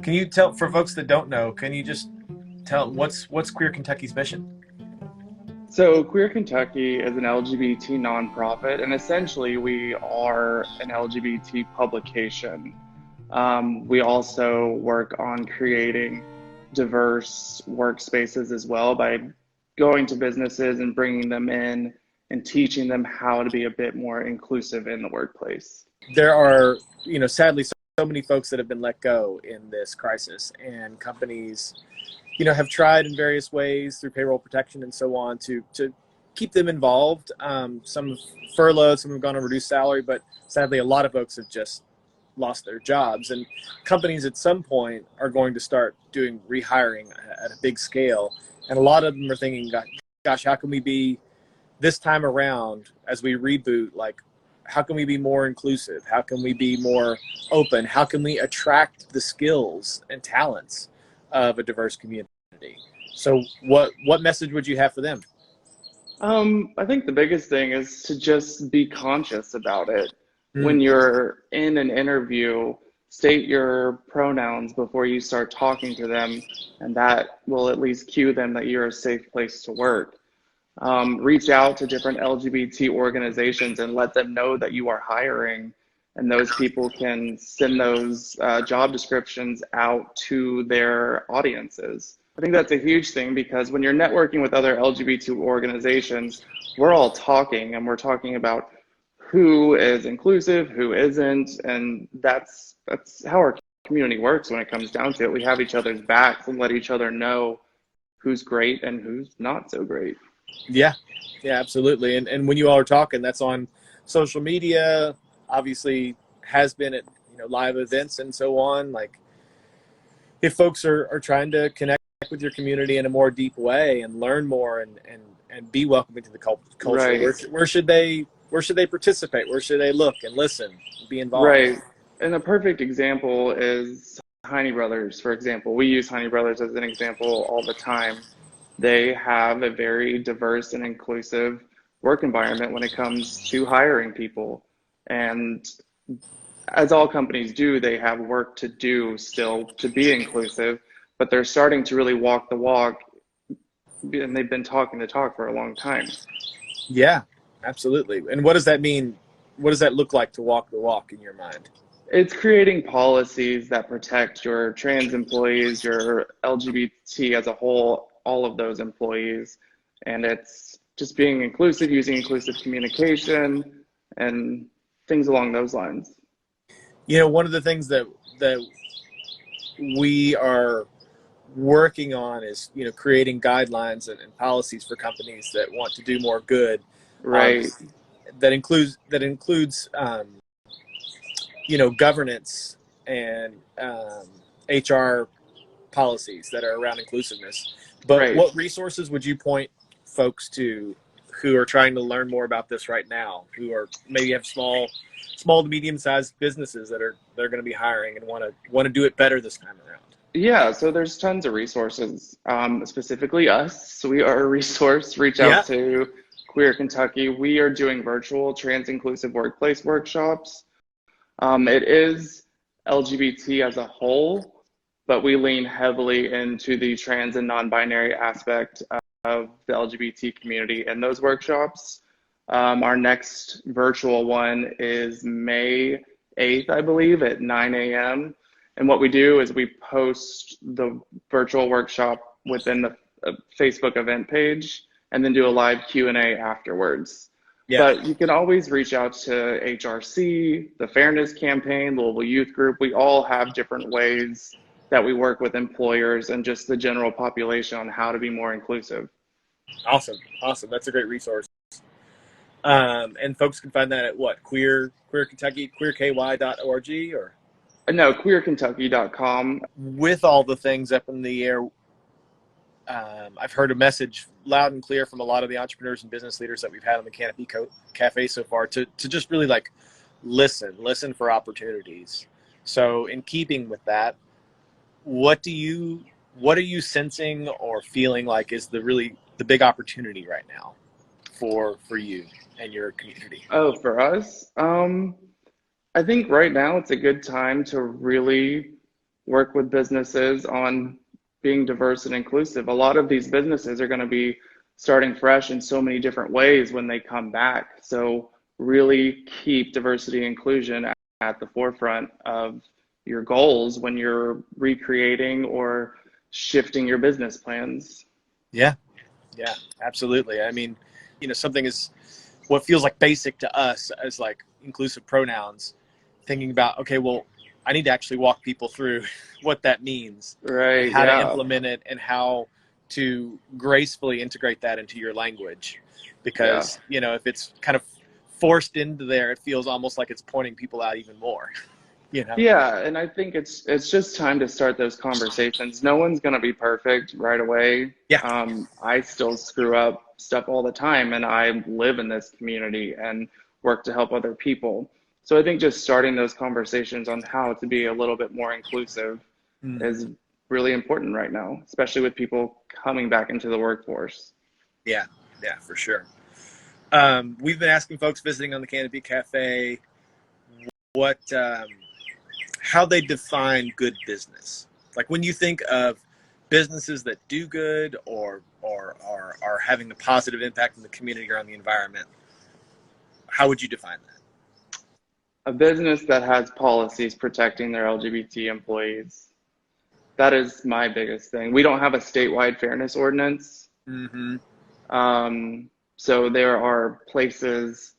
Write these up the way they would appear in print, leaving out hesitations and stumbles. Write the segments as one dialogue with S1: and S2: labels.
S1: Can you tell, for folks that don't know, can you just tell what's Queer Kentucky's mission?
S2: So, Queer Kentucky is an LGBT nonprofit, and essentially, we are an LGBT publication. We also work on creating diverse workspaces as well by going to businesses and bringing them in and teaching them how to be a bit more inclusive in the workplace.
S1: There are, sadly, so many folks that have been let go in this crisis, and companies, have tried in various ways through payroll protection and so on to keep them involved. Some have furloughed, some have gone on reduced salary, but sadly, a lot of folks have just lost their jobs. And companies at some point are going to start doing rehiring at a big scale. And a lot of them are thinking, gosh, how can we be this time around as we reboot, like, how can we be more inclusive? How can we be more open? How can we attract the skills and talents of a diverse community? So what message would you have for them?
S2: I think the biggest thing is to just be conscious about it. When
S1: Mm.
S2: you're in an interview, state your pronouns before you start talking to them, and that will at least cue them that you're a safe place to work. Reach out to different LGBT organizations and let them know that you are hiring, and those people can send those job descriptions out to their audiences. I think that's a huge thing because when you're networking with other LGBT organizations, we're all talking and we're talking about who is inclusive, who isn't, and that's how our community works when it comes down to it. We have each other's backs and let each other know who's great and who's not so great.
S1: Yeah, yeah, absolutely. And when you all are talking, that's on social media, obviously has been at, live events and so on. Like, if folks are trying to connect with your community in a more deep way and learn more and be welcoming to the culture,
S2: Right,
S1: where should they participate? Where should they look and listen and be involved?
S2: right. And a perfect example is Heine Brothers, for example. We use Heine Brothers as an example all the time. They have a very diverse and inclusive work environment when it comes to hiring people. And as all companies do, they have work to do still to be inclusive, but they're starting to really walk the walk, and they've been talking the talk for a long time.
S1: Yeah, absolutely. And what does that mean? What does that look like to walk the walk in your mind?
S2: It's creating policies that protect your trans employees, your LGBT as a whole, all of those employees. And it's just being inclusive, using inclusive communication and things along those lines.
S1: One of the things that we are working on is creating guidelines and policies for companies that want to do more good. Um,
S2: Right,
S1: that includes governance and HR policies that are around inclusiveness. But
S2: right.
S1: what resources would you point folks to who are trying to learn more about this right now, who are maybe have small to medium sized businesses they're going to be hiring and want to do it better this time around?
S2: Yeah, so there's tons of resources, specifically us. So we are a resource. Reach out
S1: Yeah.
S2: to Queer Kentucky. We are doing virtual trans inclusive workplace workshops. It is LGBT as a whole, but we lean heavily into the trans and non-binary aspect of the LGBT community in those workshops. Our next virtual one is May 8th, I believe, at 9 a.m. And what we do is we post the virtual workshop within the Facebook event page and then do a live Q&A afterwards.
S1: Yeah.
S2: But you can always reach out to HRC, the Fairness Campaign, Louisville Youth Group. We all have different ways that we work with employers and just the general population on how to be more inclusive.
S1: Awesome. That's a great resource. And folks can find that at what? Queer Kentucky, queerky.org, or
S2: No, queerkentucky.com.
S1: with all the things up in the air. I've heard a message loud and clear from a lot of the entrepreneurs and business leaders that we've had on the Canopy Cafe so far to just really like listen for opportunities. So in keeping with that, what are you sensing or feeling like is the big opportunity right now for you and your community?
S2: Oh, for us, I think right now it's a good time to really work with businesses on being diverse and inclusive. A lot of these businesses are going to be starting fresh in so many different ways when they come back. So really keep diversity and inclusion at the forefront of your goals when you're recreating or shifting your business plans.
S1: Yeah, yeah, absolutely. I mean, something is what feels like basic to us as like inclusive pronouns, thinking about, okay, well, I need to actually walk people through what that means and
S2: Right,
S1: how to
S2: yeah.
S1: implement it and how to gracefully integrate that into your language.
S2: Yeah.
S1: Because, if it's kind of forced into there, it feels almost like it's pointing people out even more,
S2: Yeah, and I think it's just time to start those conversations. No one's gonna be perfect right away.
S1: Yeah.
S2: I still screw up stuff all the time, and I live in this community and work to help other people. So I think just starting those conversations on how to be a little bit more inclusive is really important right now, especially with people coming back into the workforce.
S1: Yeah, yeah, for sure. We've been asking folks visiting on the Canopy Cafe what how they define good business. Like when you think of businesses that do good or are having a positive impact in the community or on the environment, how would you define that?
S2: A business that has policies protecting their LGBT employees. That is my biggest thing. We don't have a statewide fairness ordinance.
S1: Mm-hmm.
S2: So there are places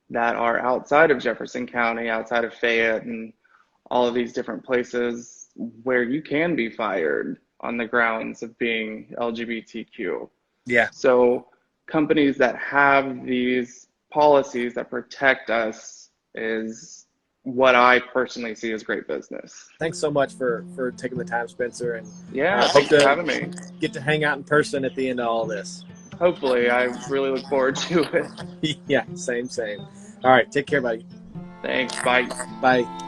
S2: that are outside of Jefferson County, outside of Fayette, and all of these different places where you can be fired on the grounds of being LGBTQ.
S1: Yeah.
S2: So companies that have these policies that protect us is what I personally see as great business.
S1: Thanks so much for taking the time, Spencer, and
S2: Yeah,
S1: hope
S2: thanks for
S1: to
S2: having me.
S1: get to hang out in person at the end of all this.
S2: Hopefully, I really look forward to it.
S1: Yeah, same. All right, take care, buddy.
S2: Thanks. Bye.
S1: Bye.